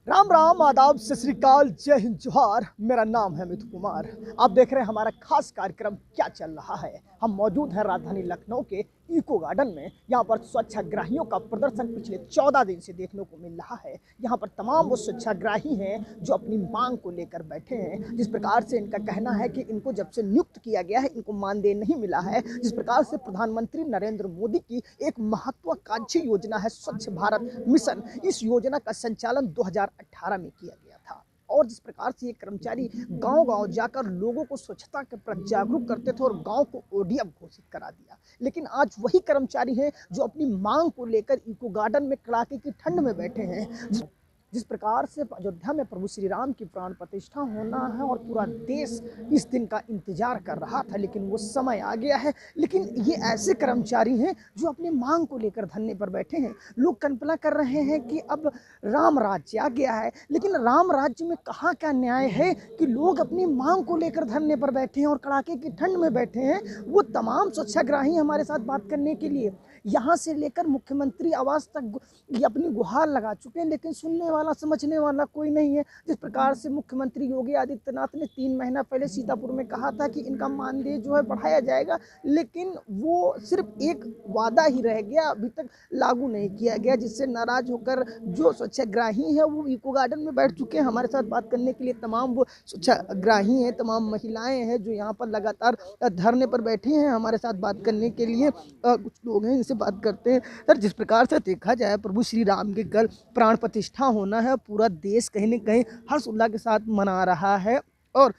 राम राम, आदाब, सत श्री अकाल, जय हिंद, जोहार। मेरा नाम है अमित कुमार। आप देख रहे हैं हमारा खास कार्यक्रम क्या चल रहा है। हम मौजूद हैं राजधानी लखनऊ के इको गार्डन में। यहाँ पर स्वच्छाग्राहियों का प्रदर्शन पिछले 14 दिन से देखने को मिल रहा है। यहाँ पर तमाम वो स्वच्छाग्राही हैं जो अपनी मांग को लेकर बैठे हैं। जिस प्रकार से इनका कहना है कि इनको जब से नियुक्त किया गया है इनको मानदेय नहीं मिला है। जिस प्रकार से प्रधानमंत्री नरेंद्र मोदी की एक महत्वाकांक्षी योजना है स्वच्छ भारत मिशन, इस योजना का संचालन 2018 में किया गया था। और जिस प्रकार से ये कर्मचारी गांव-गांव जाकर लोगों को स्वच्छता के प्रति जागरूक करते थे और गांव को ओडीएफ घोषित करा दिया, लेकिन आज वही कर्मचारी हैं जो अपनी मांग को लेकर इको गार्डन में कड़ाके की ठंड में बैठे हैं। जिस प्रकार से अयोध्या में प्रभु श्री राम की प्राण प्रतिष्ठा होना है और पूरा देश इस दिन का इंतजार कर रहा था, लेकिन वो समय आ गया है। लेकिन ये ऐसे कर्मचारी हैं जो अपनी मांग को लेकर धरने पर बैठे हैं। लोग कल्पना कर रहे हैं कि अब राम राज्य आ गया है, लेकिन राम राज्य में कहाँ क्या न्याय है कि लोग अपनी मांग को लेकर धरने पर बैठे हैं और कड़ाके की ठंड में बैठे हैं। वो तमाम स्वच्छाग्राही हमारे साथ बात करने के लिए यहाँ से लेकर मुख्यमंत्री आवास तक ये अपनी गुहार लगा चुके हैं, लेकिन सुनने वाला समझने वाला कोई नहीं है। जिस प्रकार से मुख्यमंत्री योगी आदित्यनाथ ने 3 महीना पहले सीतापुर में कहा था कि इनका मानदेय जो है बढ़ाया जाएगा, लेकिन वो सिर्फ एक वादा ही रह गया, अभी तक लागू नहीं किया गया, जिससे नाराज होकर जो स्वच्छाग्राही हैं वो इको गार्डन में बैठ चुके हैं। हमारे साथ बात करने के लिए तमाम वो स्वच्छाग्राही हैं, तमाम महिलाएं हैं जो यहाँ पर लगातार धरने पर बैठी हैं। हमारे साथ बात करने के लिए कुछ लोग हैं, इनसे बात करते हैं। सर, जिस प्रकार से देखा जाए प्रभु श्री राम के कल प्राण प्रतिष्ठा होना है, पूरा देश कहीं न कहीं हर्ष उल्लास के साथ मना रहा है, और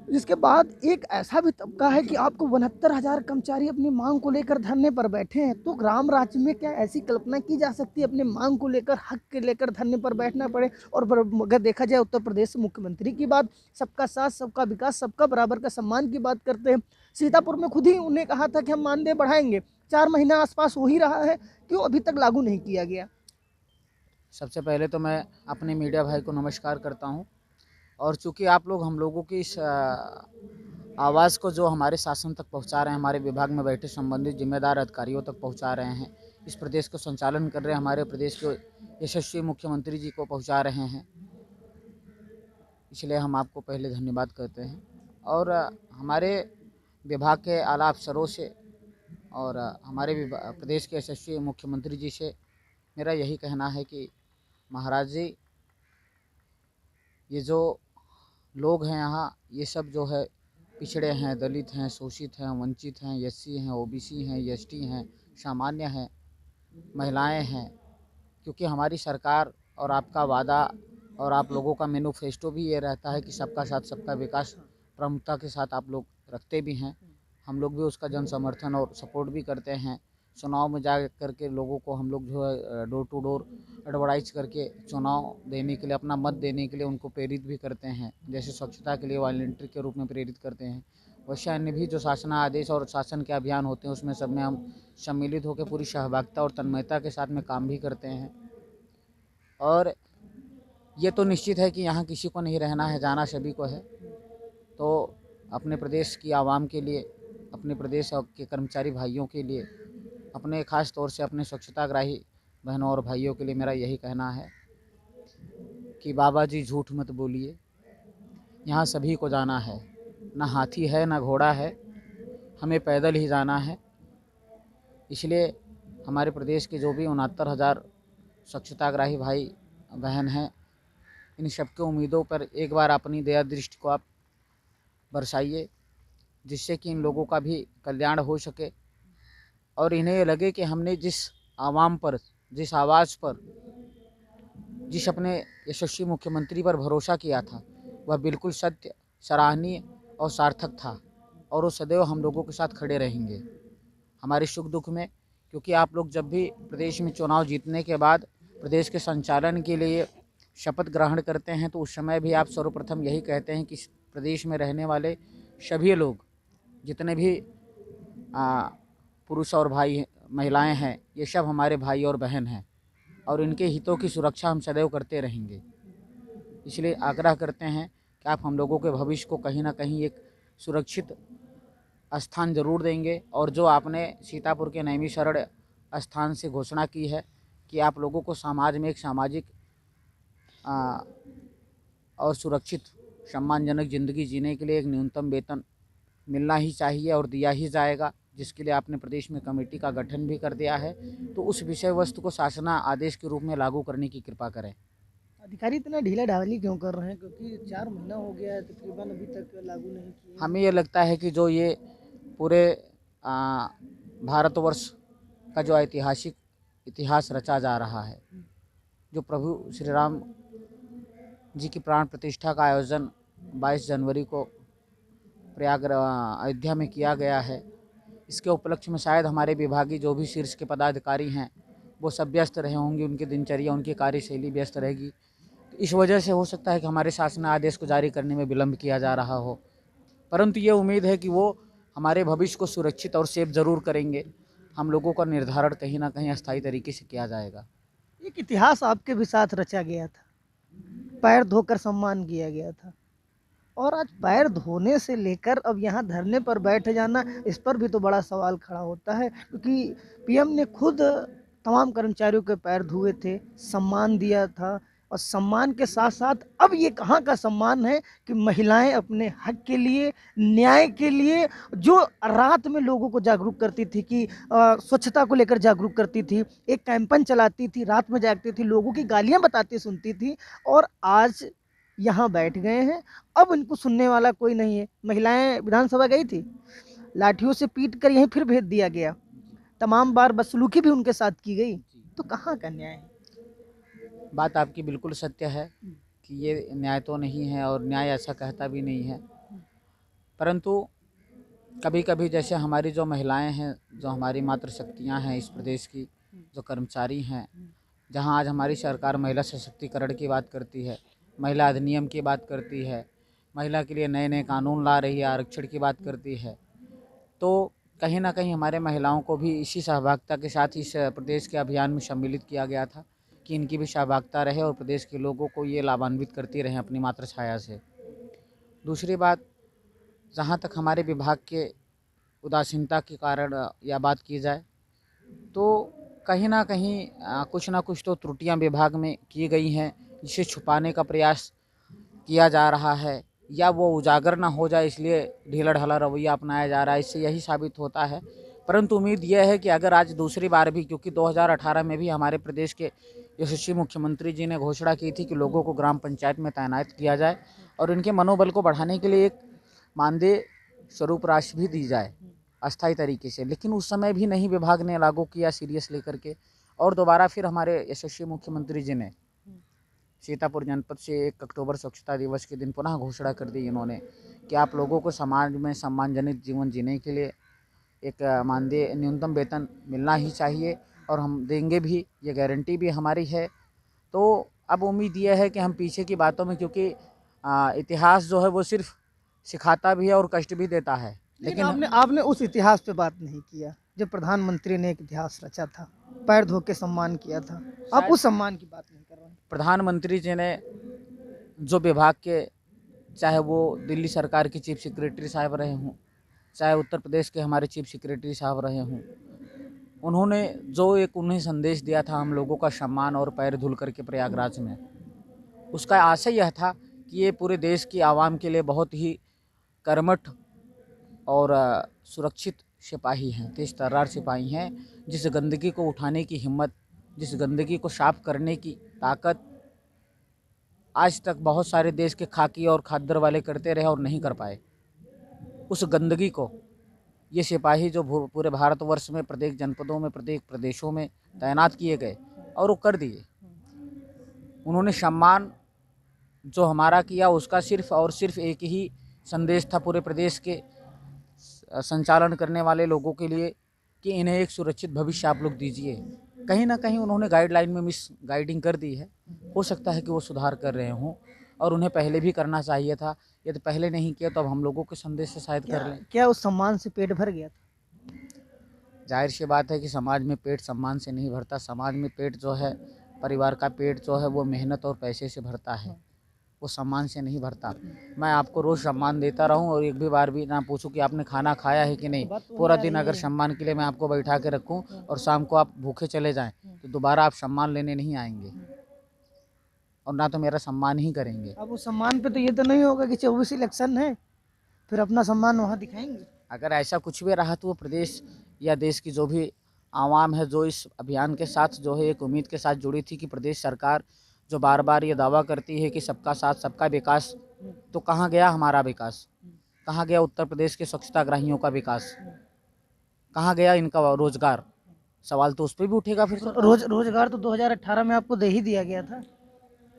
इसके बाद एक ऐसा भी तबका है कि आपको 69,000 कर्मचारी अपनी मांग को लेकर धरने पर बैठे हैं। तो राम राज्य में क्या ऐसी कल्पना की जा सकती है अपने मांग को लेकर, हक के लेकर धरने पर बैठना पड़े? और अगर देखा जाए उत्तर प्रदेश मुख्यमंत्री की बात, सबका साथ, सबका विकास, सबका बराबर का सम्मान की बात करते हैं। सीतापुर में खुद ही उन्हें कहा था कि हम मानदेय बढ़ाएंगे। 4 महीना आसपास हो ही रहा है, क्यों अभी तक लागू नहीं किया गया? सबसे पहले तो मैं अपने मीडिया भाई को नमस्कार करता हूं, और चूंकि आप लोग हम लोगों की इस आवाज़ को जो हमारे शासन तक पहुंचा रहे हैं, हमारे विभाग में बैठे संबंधित जिम्मेदार अधिकारियों तक पहुंचा रहे हैं, इस प्रदेश को संचालन कर रहे हैं, हमारे प्रदेश के यशस्वी मुख्यमंत्री जी को पहुंचा रहे हैं, इसलिए हम आपको पहले धन्यवाद करते हैं। और हमारे विभाग के आला अफसरों से और हमारे प्रदेश के यशस्वी मुख्यमंत्री जी से मेरा यही कहना है कि महाराज जी, ये जो लोग हैं यहाँ, ये सब जो है पिछड़े हैं, दलित हैं, शोषित हैं, वंचित हैं, एससी हैं, ओबीसी हैं, एसटी हैं, सामान्य हैं, महिलाएं हैं, क्योंकि हमारी सरकार और आपका वादा और आप लोगों का मैनिफेस्टो भी ये रहता है कि सबका साथ सबका विकास प्रमुखता के साथ आप लोग रखते भी हैं। हम लोग भी उसका जन समर्थन और सपोर्ट भी करते हैं। चुनाव में जा करके लोगों को हम लोग जो है डोर टू डोर एडवर्टाइज करके चुनाव देने के लिए, अपना मत देने के लिए उनको प्रेरित भी करते हैं। जैसे स्वच्छता के लिए वॉलंटियर के रूप में प्रेरित करते हैं, वैसे अन्य भी जो शासन आदेश और शासन के अभियान होते हैं उसमें सब में हम सम्मिलित होकर पूरी सहभागिता और तन्मयता के साथ में काम भी करते हैं। और ये तो निश्चित है कि यहाँ किसी को नहीं रहना है, जाना सभी को है। तो अपने प्रदेश की आवाम के लिए, अपने प्रदेश के कर्मचारी भाइयों के लिए, अपने ख़ास तौर से अपने स्वच्छताग्राही बहनों और भाइयों के लिए मेरा यही कहना है कि बाबा जी झूठ मत बोलिए, यहाँ सभी को जाना है, ना हाथी है ना घोड़ा है, हमें पैदल ही जाना है। इसलिए हमारे प्रदेश के जो भी 69,000 स्वच्छताग्राही भाई बहन हैं, इन सबके उम्मीदों पर एक बार अपनी दया दृष्टि को आप बरसाइए, जिससे कि इन लोगों का भी कल्याण हो सके और इन्हें ये लगे कि हमने जिस आवाम पर, जिस आवाज़ पर, जिस अपने यशस्वी मुख्यमंत्री पर भरोसा किया था, वह बिल्कुल सत्य, सराहनीय और सार्थक था, और वो सदैव हम लोगों के साथ खड़े रहेंगे हमारे सुख दुख में। क्योंकि आप लोग जब भी प्रदेश में चुनाव जीतने के बाद प्रदेश के संचालन के लिए शपथ ग्रहण करते हैं, तो उस समय भी आप सर्वप्रथम यही कहते हैं कि प्रदेश में रहने वाले सभी लोग, जितने भी पुरुष और भाई महिलाएं हैं, ये सब हमारे भाई और बहन हैं, और इनके हितों की सुरक्षा हम सदैव करते रहेंगे। इसलिए आग्रह करते हैं कि आप हम लोगों के भविष्य को कहीं ना कहीं एक सुरक्षित स्थान जरूर देंगे। और जो आपने सीतापुर के नैमिषारण्य स्थान से घोषणा की है कि आप लोगों को समाज में एक सामाजिक आ, और सुरक्षित सम्मानजनक ज़िंदगी जीने के लिए एक न्यूनतम वेतन मिलना ही चाहिए और दिया ही जाएगा, जिसके लिए आपने प्रदेश में कमेटी का गठन भी कर दिया है। तो उस विषय वस्तु को शासन आदेश के रूप में लागू करने की कृपा करें। अधिकारी इतना ढीला ढाली क्यों कर रहे हैं, क्योंकि 4 महीना हो गया है तकरीबन, अभी तक लागू नहीं किए। हमें ये लगता है कि जो ये पूरे भारतवर्ष का जो ऐतिहासिक इतिहास रचा जा रहा है, जो प्रभु श्री राम जी की प्राण प्रतिष्ठा का आयोजन 22 जनवरी को अयोध्या में किया गया है, इसके उपलक्ष्य में शायद हमारे विभागीय जो भी शीर्ष के पदाधिकारी हैं वो सब व्यस्त रहे होंगे, उनकी दिनचर्या उनकी कार्यशैली व्यस्त रहेगी। तो इस वजह से हो सकता है कि हमारे शासन आदेश को जारी करने में विलम्ब किया जा रहा हो, परंतु ये उम्मीद है कि वो हमारे भविष्य को सुरक्षित और सेफ ज़रूर करेंगे। हम लोगों का निर्धारण कहीं ना कहीं अस्थायी तरीके से किया जाएगा। एक इतिहास आपके भी साथ रचा गया था, पैर धोकर सम्मान किया गया था, और आज पैर धोने से लेकर अब यहाँ धरने पर बैठ जाना, इस पर भी तो बड़ा सवाल खड़ा होता है, क्योंकि पीएम ने खुद तमाम कर्मचारियों के पैर धुए थे, सम्मान दिया था, और सम्मान के साथ साथ अब ये कहाँ का सम्मान है कि महिलाएं अपने हक के लिए, न्याय के लिए, जो रात में लोगों को जागरूक करती थी कि स्वच्छता को लेकर जागरूक करती थी, एक कैंपेन चलाती थी, रात में जागती थी, लोगों की गालियां बताती सुनती थी, और आज यहाँ बैठ गए हैं। अब इनको सुनने वाला कोई नहीं है। महिलाएं विधानसभा गई थी, लाठियों से पीट कर यहीं फिर भेज दिया गया, तमाम बार बदसलूकी भी उनके साथ की गई। तो कहाँ का न्याय है? बात आपकी बिल्कुल सत्य है कि ये न्याय तो नहीं है, और न्याय ऐसा कहता भी नहीं है, परंतु कभी कभी जैसे हमारी जो महिलाएं हैं, जो हमारी मातृशक्तियां हैं इस प्रदेश की, जो कर्मचारी हैं, जहां आज हमारी सरकार महिला सशक्तिकरण की बात करती है, महिला अधिनियम की बात करती है, महिला के लिए नए नए कानून ला रही है, आरक्षण की बात करती है, तो कहीं ना कहीं हमारे महिलाओं को भी इसी सहभागिता के साथ इस प्रदेश के अभियान में सम्मिलित किया गया था कि इनकी भी सहभागिता रहे और प्रदेश के लोगों को ये लाभान्वित करती रहे अपनी मातृछाया से। दूसरी बात, जहाँ तक हमारे विभाग के उदासीनता के कारण या बात की जाए, तो कहीं ना कहीं कुछ ना कुछ तो त्रुटियां विभाग में की गई हैं, जिसे छुपाने का प्रयास किया जा रहा है, या वो उजागर ना हो जाए इसलिए ढीला ढाला रवैया अपनाया जा रहा है। इससे यही साबित होता है। परंतु उम्मीद यह है कि अगर आज दूसरी बार भी, क्योंकि 2018 में भी हमारे प्रदेश के यशस्वी मुख्यमंत्री जी ने घोषणा की थी कि लोगों को ग्राम पंचायत में तैनात किया जाए और इनके मनोबल को बढ़ाने के लिए एक मानदेय स्वरूप राशि भी दी जाए अस्थायी तरीके से, लेकिन उस समय भी नहीं विभाग ने लागू किया सीरियस लेकर के। और दोबारा फिर हमारे यशस्वी मुख्यमंत्री जी ने सीतापुर जनपद से 1 अक्टूबर स्वच्छता दिवस के दिन पुनः घोषणा कर दी इन्होंने कि आप लोगों को समाज में सम्मानजनक जीवन जीने के लिए एक मानदेय न्यूनतम वेतन मिलना ही चाहिए, और हम देंगे भी, ये गारंटी भी हमारी है। तो अब उम्मीद यह है कि हम पीछे की बातों में, क्योंकि इतिहास जो है वो सिर्फ सिखाता भी है और कष्ट भी देता है, लेकिन आपने उस इतिहास पे बात नहीं किया जब प्रधानमंत्री ने एक इतिहास रचा था, पैर धो के सम्मान किया था। आप उस सम्मान की बात नहीं कर रहे हैं। प्रधानमंत्री जी ने जो विभाग के, चाहे वो दिल्ली सरकार के चीफ सेक्रेटरी साहब रहे हों, चाहे उत्तर प्रदेश के हमारे चीफ सेक्रेटरी साहब रहे हों, उन्होंने जो एक उन्हें संदेश दिया था हम लोगों का सम्मान और पैर धुल करके प्रयागराज में, उसका आशय यह था कि ये पूरे देश की आवाम के लिए बहुत ही कर्मठ और सुरक्षित सिपाही हैं, तेज तर्रार सिपाही हैं, जिस गंदगी को उठाने की हिम्मत, जिस गंदगी को साफ करने की ताकत आज तक बहुत सारे देश के खाकी और खाद्दर वाले करते रहे और नहीं कर पाए, उस गंदगी को ये सिपाही जो पूरे भारतवर्ष में प्रत्येक जनपदों में, प्रत्येक प्रदेशों में तैनात किए गए और वो कर दिए। उन्होंने सम्मान जो हमारा किया उसका सिर्फ और सिर्फ एक ही संदेश था पूरे प्रदेश के संचालन करने वाले लोगों के लिए कि इन्हें एक सुरक्षित भविष्य आप लोग दीजिए। कहीं ना कहीं उन्होंने गाइडलाइन में मिस गाइडिंग कर दी है। हो सकता है कि वो सुधार कर रहे हों और उन्हें पहले भी करना चाहिए था। यदि पहले नहीं किया तो अब हम लोगों के संदेश से शायद कर लें। क्या उस सम्मान से पेट भर गया था? जाहिर सी बात है कि समाज में पेट सम्मान से नहीं भरता। समाज में पेट जो है, परिवार का पेट जो है वो मेहनत और पैसे से भरता है, वो सम्मान से नहीं भरता। मैं आपको रोज़ सम्मान देता रहूं और एक भी बार भी ना पूछूं कि आपने खाना खाया है कि नहीं, पूरा दिन अगर सम्मान के लिए मैं आपको बैठा के रखूं और शाम को आप भूखे चले जाएं तो दोबारा आप सम्मान लेने नहीं आएंगे। और ना तो मेरा सम्मान ही करेंगे। अब उस सम्मान पे तो ये तो नहीं होगा कि 24 इलेक्शन है फिर अपना सम्मान वहाँ दिखाएंगे। अगर ऐसा कुछ भी रहा तो वो प्रदेश या देश की जो भी आवाम है, जो इस अभियान के साथ जो है एक उम्मीद के साथ जुड़ी थी कि प्रदेश सरकार जो बार बार ये दावा करती है कि सबका साथ सबका विकास, तो कहाँ गया हमारा विकास? कहाँ गया उत्तर प्रदेश के स्वच्छताग्राहियों का विकास? कहाँ गया इनका रोजगार? सवाल तो उस पर भी उठेगा फिर से। रोजगार तो 2018 में आपको दे ही दिया गया था।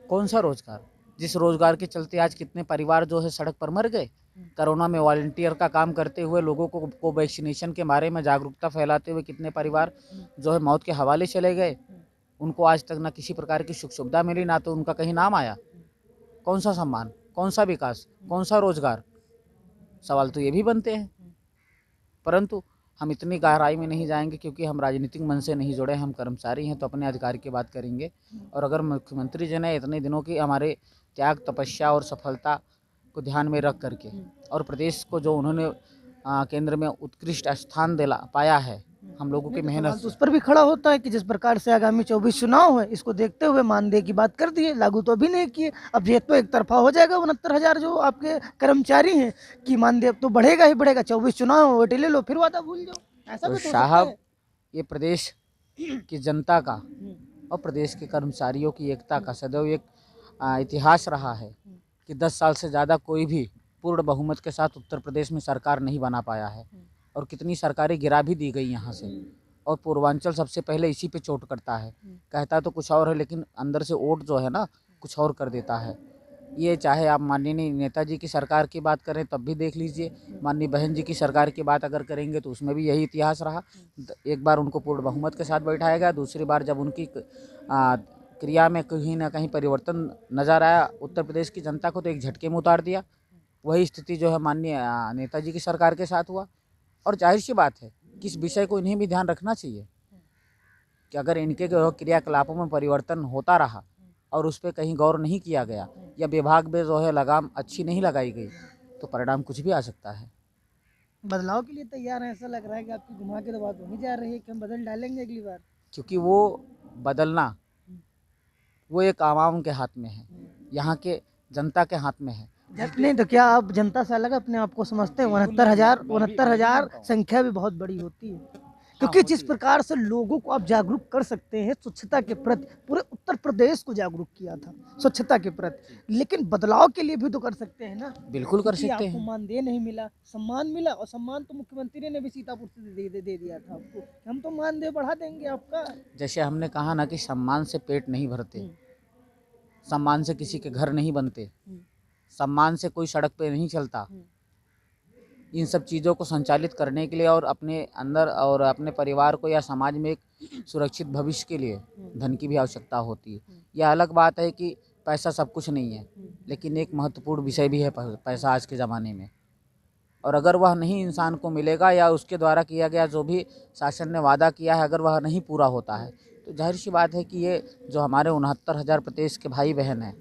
कौन सा रोजगार? जिस रोजगार के चलते आज कितने परिवार जो है सड़क पर मर गए। कोरोना में वॉलंटियर का काम करते हुए लोगों को वैक्सीनेशन के बारे में जागरूकता फैलाते हुए कितने परिवार जो है मौत के हवाले चले गए। उनको आज तक ना किसी प्रकार की सुख सुविधा मिली, ना तो उनका कहीं नाम आया। कौन सा सम्मान, कौन सा विकास, कौन सा रोजगार? सवाल तो ये भी बनते हैं। परंतु हम इतनी गहराई में नहीं जाएंगे क्योंकि हम राजनीतिक मन से नहीं जुड़े, हम कर्मचारी हैं, तो अपने अधिकार की बात करेंगे। और अगर मुख्यमंत्री जी ने इतने दिनों की हमारे त्याग, तपस्या और सफलता को ध्यान में रख करके और प्रदेश को जो उन्होंने केंद्र में उत्कृष्ट स्थान दिला पाया है, हम लोगों की मेहनत तो उस पर भी खड़ा होता है कि जिस प्रकार से आगामी 24 चुनाव है, इसको देखते हुए मानदेय की बात कर दिए, लागू तो अभी नहीं किए। अब ये तो एक तरफा हो जाएगा 69,000 जो आपके कर्मचारी हैं कि मानदेय अब तो बढ़ेगा ही बढ़ेगा। 24 चुनाव वोट ले लो फिर वादा भूल जाओ, ऐसा भी तो हो सकता साहब है। ये प्रदेश की जनता का और प्रदेश के कर्मचारियों की एकता का सदैव एक इतिहास रहा है कि 10 साल से ज़्यादा कोई भी पूर्ण बहुमत के साथ उत्तर प्रदेश में सरकार नहीं बना पाया है और कितनी सरकारें गिरा भी दी गई यहाँ से। और पूर्वांचल सबसे पहले इसी पे चोट करता है, कहता तो कुछ और है लेकिन अंदर से वोट जो है ना कुछ और कर देता है। ये चाहे आप माननीय नेताजी की सरकार की बात करें तब भी देख लीजिए, माननीय बहन जी की सरकार की बात अगर करेंगे तो उसमें भी यही इतिहास रहा। एक बार उनको पूर्ण बहुमत के साथ बैठाया गया, दूसरी बार जब उनकी क्रिया में कहीं ना कहीं परिवर्तन नज़र आया उत्तर प्रदेश की जनता को, तो एक झटके में उतार दिया। वही स्थिति जो है माननीय नेताजी की सरकार के साथ हुआ। और जाहिर सी बात है कि इस विषय को इन्हें भी ध्यान रखना चाहिए कि अगर इनके क्रियाकलापों में परिवर्तन होता रहा और उस पर कहीं गौर नहीं किया गया या विभाग में जो है लगाम अच्छी नहीं लगाई गई तो परिणाम कुछ भी आ सकता है। बदलाव के लिए तैयार है, ऐसा लग रहा है कि आपकी घुमा के तो बात वहीं जा रही है कि हम बदल डालेंगे अगली बार। क्योंकि वो बदलना वो एक आवाम के हाथ में है, यहाँ के जनता के हाथ में है। नहीं तो क्या आप जनता से अलग अपने आप को समझते हैं? 69,000 संख्या भी बहुत बड़ी होती है, क्योंकि जिस प्रकार से लोगों को आप जागरूक कर सकते हैं स्वच्छता के प्रति, पूरे उत्तर प्रदेश को जागरूक किया था स्वच्छता के प्रति, लेकिन बदलाव के लिए भी तो कर सकते हैं ना। बिल्कुल कर क्योंकि सकते आपको हैं। मानदेय नहीं मिला, सम्मान मिला, और सम्मान तो मुख्यमंत्री ने भी सीतापुर से दे दिया था आपको, हम तो मानदेय बढ़ा देंगे आपका। जैसे हमने कहा ना कि सम्मान से पेट नहीं भरते, सम्मान से किसी के घर नहीं बनते, सम्मान से कोई सड़क पे नहीं चलता। इन सब चीज़ों को संचालित करने के लिए और अपने अंदर और अपने परिवार को या समाज में एक सुरक्षित भविष्य के लिए धन की भी आवश्यकता होती है। यह अलग बात है कि पैसा सब कुछ नहीं है, लेकिन एक महत्वपूर्ण विषय भी है पैसा आज के ज़माने में। और अगर वह नहीं इंसान को मिलेगा या उसके द्वारा किया गया जो भी शासन ने वादा किया है अगर वह नहीं पूरा होता है तो जाहिर सी बात है कि ये जो हमारे 69,000 प्रदेश के भाई बहन हैं,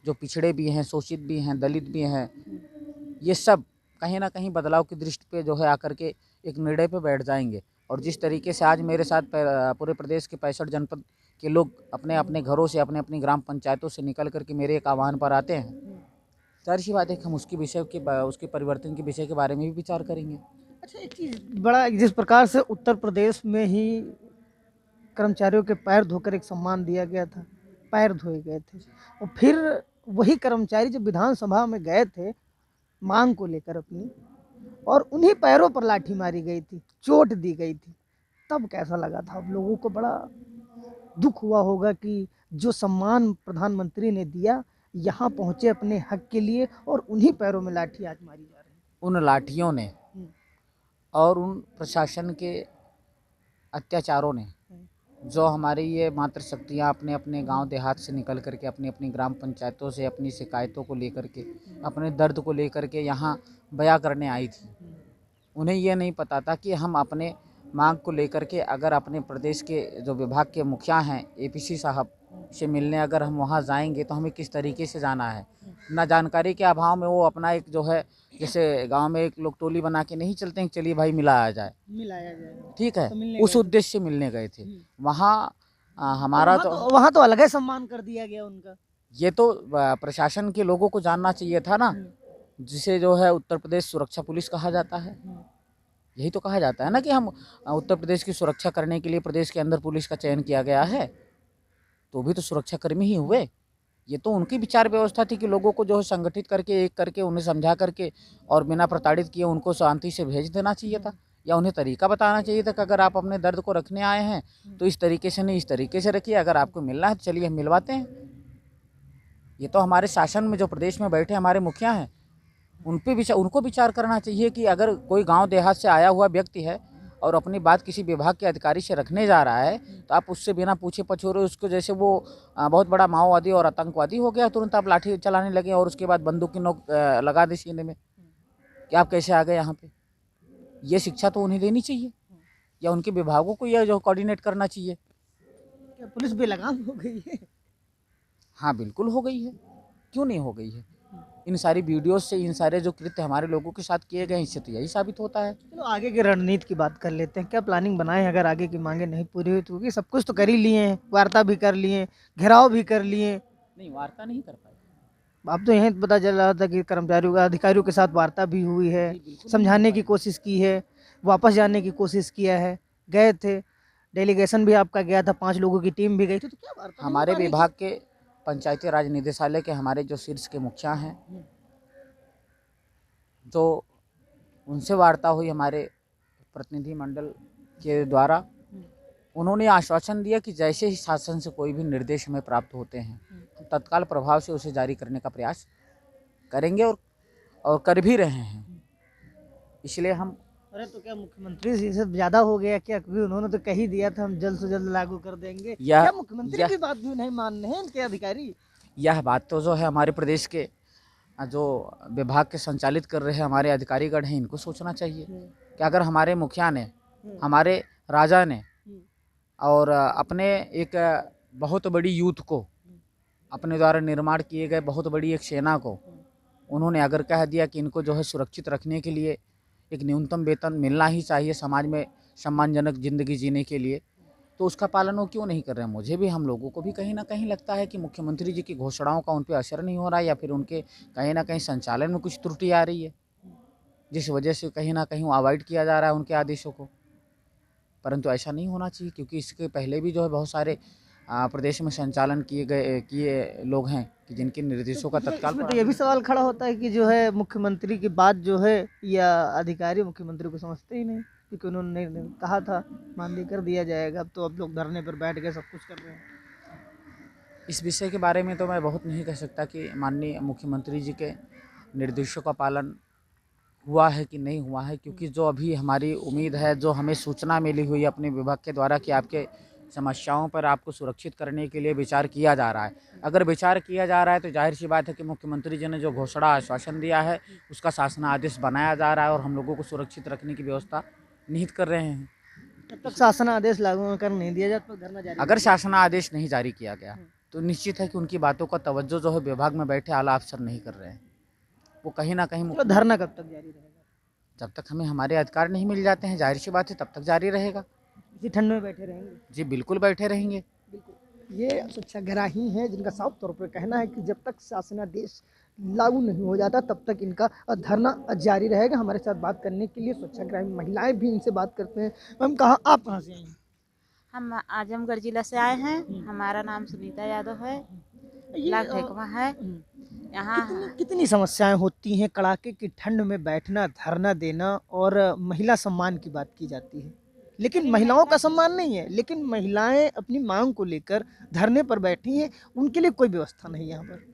जो पिछड़े भी हैं, शोषित भी हैं, दलित भी हैं, ये सब कहीं ना कहीं बदलाव की दृष्टि पे जो है आकर के एक निर्णय पे बैठ जाएंगे। और जिस तरीके से आज मेरे साथ पूरे प्रदेश के 65 जनपद के लोग अपने अपने घरों से, अपने अपनी ग्राम पंचायतों से निकल करके मेरे एक आह्वान पर आते हैं, जाहिर सी बात है कि हम उसके परिवर्तन के विषय के बारे में भी विचार करेंगे। अच्छा, एक चीज़ बड़ा, जिस प्रकार से उत्तर प्रदेश में ही कर्मचारियों के पैर धोकर एक सम्मान दिया गया था, पैर धोए गए थे, और फिर वही कर्मचारी जब विधानसभा में गए थे मांग को लेकर अपनी, और उन्हीं पैरों पर लाठी मारी गई थी, चोट दी गई थी, तब कैसा लगा था? आप लोगों को बड़ा दुख हुआ होगा कि जो सम्मान प्रधानमंत्री ने दिया, यहाँ पहुँचे अपने हक के लिए, और उन्हीं पैरों में लाठी आज मारी जा रही है। उन लाठियों ने और उन प्रशासन के अत्याचारों ने जो हमारी ये मातृशक्तियाँ अपने अपने गांव देहात से निकल करके अपनी अपनी ग्राम पंचायतों से अपनी शिकायतों को लेकर के, अपने दर्द को लेकर के यहाँ बयां करने आई थी, उन्हें ये नहीं पता था कि हम अपने मांग को लेकर के अगर अपने प्रदेश के जो विभाग के मुखिया हैं एपीसी साहब से मिलने अगर हम वहाँ जाएंगे तो हमें किस तरीके से जाना है। ना जानकारी के अभाव में वो अपना एक जो है, जैसे गांव में एक लोग टोली बना के नहीं चलते हैं, चलिए भाई मिलाया जाए, ठीक है, तो उस उद्देश्य से मिलने गए थे। वहाँ हमारा वहाँ तो अलग ही सम्मान कर दिया गया उनका। ये तो प्रशासन के लोगों को जानना चाहिए था ना, जिसे जो है उत्तर प्रदेश सुरक्षा पुलिस कहा जाता है। यही तो कहा जाता है ना कि हम उत्तर प्रदेश की सुरक्षा करने के लिए प्रदेश के अंदर पुलिस का चयन किया गया है, तो भी तो सुरक्षा कर्मी ही हुए। ये तो उनकी विचार व्यवस्था थी कि लोगों को जो है संगठित करके, एक करके, उन्हें समझा करके और बिना प्रताड़ित किए उनको शांति से भेज देना चाहिए था, या उन्हें तरीका बताना चाहिए था कि अगर आप अपने दर्द को रखने आए हैं तो इस तरीके से नहीं, इस तरीके से रखिए, अगर आपको मिलना है तो चलिए हम मिलवाते हैं। ये तो हमारे शासन में जो प्रदेश में बैठे हमारे मुखिया हैं, उनको विचार करना चाहिए कि अगर कोई गांव देहात से आया हुआ व्यक्ति है और अपनी बात किसी विभाग के अधिकारी से रखने जा रहा है, तो आप उससे बिना पूछे पछोरे उसको, जैसे वो बहुत बड़ा माओवादी और आतंकवादी हो गया, तुरंत आप लाठी चलाने लगे और उसके बाद बंदूक की नोक लगा दे सीने में कि आप कैसे आ गए यहाँ पे। ये शिक्षा तो उन्हें देनी चाहिए, या उनके विभागों को यह जो कोऑर्डिनेट करना चाहिए। क्या पुलिस बेलगाम हो गई है? हाँ बिल्कुल हो गई है, क्यों नहीं हो गई है। इन सारी वीडियोस से, इन सारे जो कृत्य हमारे लोगों के साथ किए गए, इससे तो यही साबित होता है। चलो आगे की रणनीति की बात कर लेते हैं। क्या प्लानिंग बनाए हैं अगर आगे की मांगे नहीं पूरी हुई तो? क्योंकि सब कुछ तो कर ही लिए हैं, वार्ता भी कर लिए, घेराव भी कर लिए। नहीं, वार्ता नहीं कर पाए। अब तो यहीं पता चल रहा था कि कर्मचारियों का, अधिकारियों के साथ वार्ता भी हुई है, जी, बिल्कुल समझाने नहीं की कर कोशिश की है, वापस जाने की कोशिश किया है, गए थे, डेलीगेशन भी आपका गया था, 5 लोगों की टीम भी गई थी, तो क्या वार्ता पाए। नहीं हो हमारे पा रही थी? विभाग के पंचायती राज निदेशालय के हमारे जो शीर्ष के मुखिया हैं, तो उनसे वार्ता हुई हमारे प्रतिनिधि मंडल के द्वारा। उन्होंने आश्वासन दिया कि जैसे ही शासन से कोई भी निर्देश हमें प्राप्त होते हैं, हम तत्काल प्रभाव से उसे जारी करने का प्रयास करेंगे और कर भी रहे हैं। इसलिए हम अरे तो क्या मुख्यमंत्री जी से ज्यादा हो गया क्या? क्योंकि उन्होंने तो कह ही दिया था हम जल्द से जल्द लागू कर देंगे। क्या मुख्यमंत्री की बात भी नहीं मान रहे हैं इनके अधिकारी? यह बात तो जो है हमारे प्रदेश के जो विभाग के संचालित कर रहे हैं हमारे अधिकारीगण हैं, इनको सोचना चाहिए कि अगर हमारे मुखिया ने, हमारे राजा ने और अपने एक बहुत बड़ी यूथ को, अपने द्वारा निर्माण किए गए बहुत बड़ी एक सेना को उन्होंने अगर कह दिया कि इनको जो है सुरक्षित रखने के लिए एक न्यूनतम वेतन मिलना ही चाहिए समाज में सम्मानजनक ज़िंदगी जीने के लिए, तो उसका पालन वो क्यों नहीं कर रहे हैं। मुझे भी, हम लोगों को भी कहीं ना कहीं लगता है कि मुख्यमंत्री जी की घोषणाओं का उन पर असर नहीं हो रहा है, या फिर उनके कहीं ना कहीं संचालन में कुछ त्रुटि आ रही है, जिस वजह से कहीं ना कहीं अवॉइड किया जा रहा है उनके आदेशों को। परंतु ऐसा नहीं होना चाहिए, क्योंकि इसके पहले भी जो है बहुत सारे प्रदेश में संचालन किए लोग हैं कि जिनके निर्देशों का तत्काल इसमें तो ये भी सवाल खड़ा होता है कि जो है मुख्यमंत्री की बात जो है, या अधिकारी मुख्यमंत्री को समझते ही नहीं, क्योंकि उन्होंने कहा था मान ली कर दिया जाएगा, अब तो अब लोग धरने पर बैठ के सब कुछ कर रहे हैं। इस विषय के बारे में तो मैं बहुत नहीं कह सकता कि माननीय मुख्यमंत्री जी के निर्देशों का पालन हुआ है कि नहीं हुआ है, क्योंकि जो अभी हमारी उम्मीद है, जो हमें सूचना मिली हुई है अपने विभाग के द्वारा कि आपके समस्याओं पर आपको सुरक्षित करने के लिए विचार किया जा रहा है। अगर विचार किया जा रहा है तो जाहिर सी बात है कि मुख्यमंत्री जी ने जो घोषणा आश्वासन दिया है उसका शासनादेश बनाया जा रहा है और हम लोगों को सुरक्षित रखने की व्यवस्था निहित कर रहे हैं। जब तक शासनादेश लागू कर नहीं दिया जाता तो धरना जारी। अगर शासनादेश नहीं जारी किया गया तो निश्चित है कि उनकी बातों का तवज्जो जो है विभाग में बैठे आला अफसर नहीं कर रहे हैं, वो कहीं ना कहीं। तो धरना कब तक जारी रहेगा? जब तक हमें हमारे अधिकार नहीं मिल जाते हैं, जाहिर सी बात है तब तक जारी रहेगा। इसी ठंड में बैठे रहेंगे? जी बिल्कुल बैठे रहेंगे। बिल्कुल। ये स्वच्छाग्रही हैं जिनका साफ तौर पर कहना है कि जब तक शासनादेश लागू नहीं हो जाता तब तक इनका धरना जारी रहेगा। हमारे साथ बात करने के लिए स्वच्छाग्रही महिलाएं भी इनसे बात करते हैं। मैम, आप कहाँ से आई हैं? हम आजमगढ़ जिला से आए हैं। हमारा नाम सुनीता यादव है, ब्लॉक ठेकवा है। यहाँ कितनी समस्याएं होती हैं? कड़ाके की ठंड में बैठना, धरना देना, और महिला सम्मान की बात की जाती है, लेकिन महिलाओं का सम्मान नहीं है। लेकिन महिलाएं अपनी मांग को लेकर धरने पर बैठी हैं, उनके लिए कोई व्यवस्था नहीं है यहाँ पर।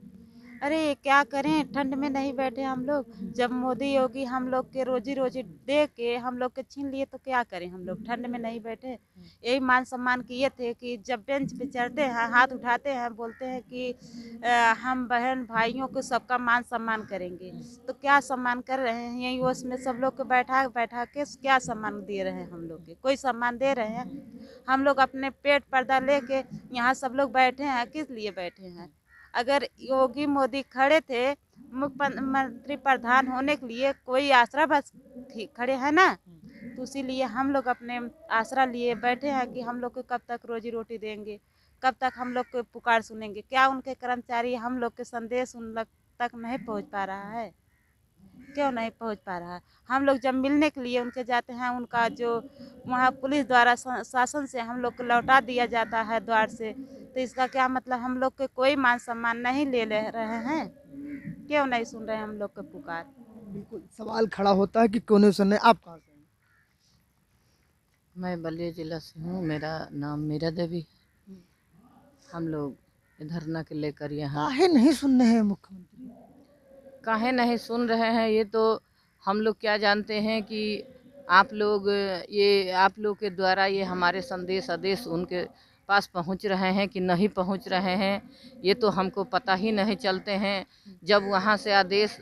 अरे क्या करें, ठंड में नहीं बैठे हम लोग। जब मोदी योगी हम लोग के रोजी रोजी दे के हम लोग के छीन लिए तो क्या करें, हम लोग ठंड में नहीं बैठे। यही मान सम्मान किए थे कि जब बेंच पे चढ़ते हैं, हाथ उठाते हैं, बोलते हैं कि हम बहन भाइयों को सबका मान सम्मान करेंगे। तो क्या सम्मान कर रहे हैं? यही उसमें सब लोग को बैठा बैठा के क्या सम्मान दे रहे हैं? हम लोग के कोई सम्मान दे रहे हैं? हम लोग अपने पेट पर्दा लेके यहाँ सब लोग बैठे हैं, किस लिए बैठे हैं? अगर योगी मोदी खड़े थे मुख्यमंत्री प्रधान होने के लिए, कोई आसरा बस खड़े हैं ना, तो इसीलिए हम लोग अपने आसरा लिए बैठे हैं कि हम लोग को कब तक रोजी रोटी देंगे, कब तक हम लोग को पुकार सुनेंगे? क्या उनके कर्मचारी हम लोग के संदेश उन लोग तक नहीं पहुंच पा रहा है? क्यों नहीं पहुंच पा रहा है? हम लोग जब मिलने के लिए उनके जाते हैं, उनका जो वहाँ पुलिस द्वारा शासन से हम लोग को लौटा दिया जाता है द्वार से, तो इसका क्या मतलब? हम लोग के कोई मान सम्मान नहीं ले रहे हैं? क्यों नहीं सुन रहे हम लोग के पुकार? बिल्कुल सवाल खड़ा होता है कि क्यों नहीं सुन रहे। आप कहाँ से हैं? मैं बलिया जिला से हूँ, मेरा नाम मीरा देवी। हम लोग धरना के लेकर यहाँ काहे नहीं सुन रहे हैं मुख्यमंत्री? काहे नहीं सुन रहे हैं, ये तो हम लोग क्या जानते हैं कि आप लोग के द्वारा ये हमारे संदेश आदेश उनके पास पहुंच रहे हैं कि नहीं पहुंच रहे हैं, ये तो हमको पता ही नहीं चलते हैं। जब वहाँ से आदेश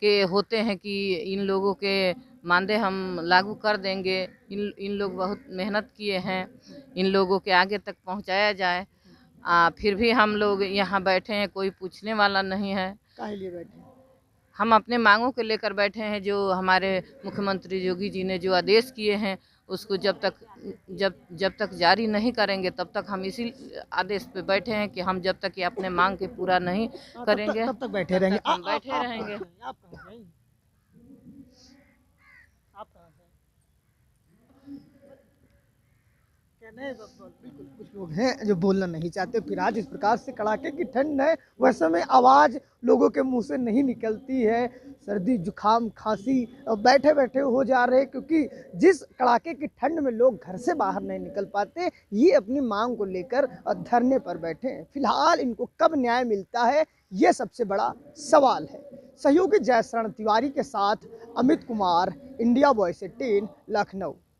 के होते हैं कि इन लोगों के मानदेय हम लागू कर देंगे, इन लोग बहुत मेहनत किए हैं, इन लोगों के आगे तक पहुंचाया जाए, फिर भी हम लोग यहाँ बैठे हैं, कोई पूछने वाला नहीं है। काहे लिए बैठे हैं? हम अपने मांगों को लेकर बैठे हैं, जो हमारे मुख्यमंत्री योगी जी ने जो आदेश किए हैं उसको जब तक जारी नहीं करेंगे तब तक हम इसी आदेश पे बैठे हैं कि हम जब तक ये अपने मांग के पूरा नहीं करेंगे तब तक बैठे रहेंगे। हम बैठे रहेंगे। आप कहाँ से हैं? आप कहाँ से हैं? बिल्कुल कुछ लोग हैं जो बोलना नहीं चाहते। फिर आज इस प्रकार से कड़ाके की ठंड है, वैसे में आवाज़ लोगों के मुंह से नहीं निकलती है। सर्दी जुकाम खांसी बैठे बैठे हो जा रहे, क्योंकि जिस कड़ाके की ठंड में लोग घर से बाहर नहीं निकल पाते, ये अपनी मांग को लेकर धरने पर बैठे हैं। फिलहाल इनको कब न्याय मिलता है, ये सबसे बड़ा सवाल है। सहयोगी जयशरण तिवारी के साथ अमित कुमार, इंडिया वॉइस 18, लखनऊ।